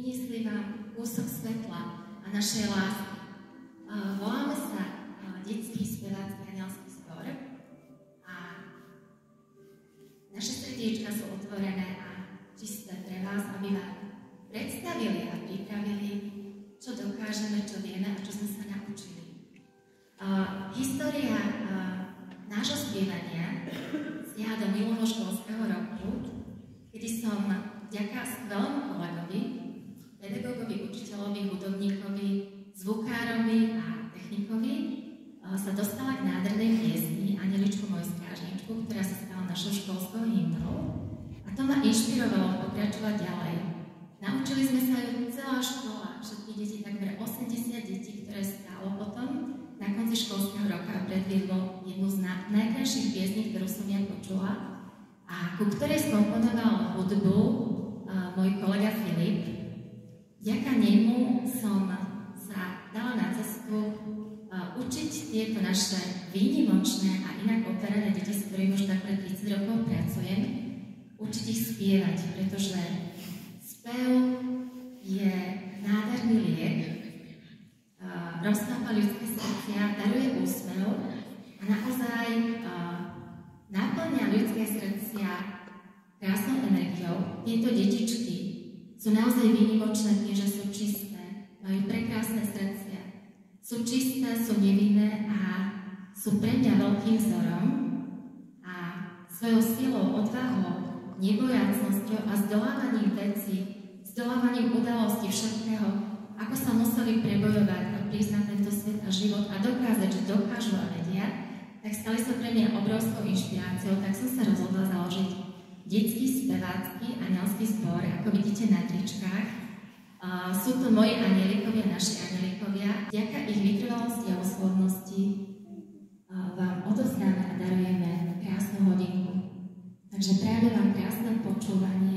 priniesli vám kúsok svetla a našej lásky. Voláme sa Detský spevácky anielský zbor a naše srdiečka sú otvorené a čisté pre vás, aby vám predstavili a pripravili, čo dokážeme, čo vieme a čo sme sa naučili. História nášho spievania siaha do minulého školského roku, kedy som vďaka skvelému kolegovi, pedagógovi, učiteľovi, hudobníkovi, zvukárovi a technikovi sa dostala k nádhernej piesni Anieličku môj strážničku, ktorá sa stala našou školskou hymnou. A to ma inšpirovalo pokračovať ďalej. Naučili sme sa ju celá škola, všetky deti, takmer 80 detí, ktoré stálo potom na konci školského roka predviedlo jednu z najkrajších piesní, ktorú som ja počula a ku ktorej skomponoval hudbu môj kolega Filip. Vďaka nemu som sa dala na cestu učiť tieto naše výnimočné a inak operané deti, s ktorými už takmer 30 rokov pracujem, učiť ich spievať, pretože spev je nádherný liek, roztápa ľudské srdcia, daruje úsmev a naozaj naplňa ľudské srdcia krásnou energiou. Tieto detičky sú naozaj výnimočné tým, že sú čisté, majú prekrásne srdcia, sú čisté, sú nevinné a sú pre mňa veľkým vzorom a svojou silou, odvahou, nebojácnosťou a zdolávaním vecí, zdolávaním udalostí všetkého, ako sa museli prebojovať a prísť na tento svet a život a dokázať, že dokážu a vedia, tak stali sa pre mňa obrovskou inšpiráciou, tak som sa rozhodla založiť Detský spevácky anielský zbor, ako vidíte na tričkách. Sú to moji anielikovia, naši anielikovia. Vďaka ich vytrvalosti a oslovnosti vám odovzdáme a darujeme krásnu hodinku. Takže prajem vám krásne počúvanie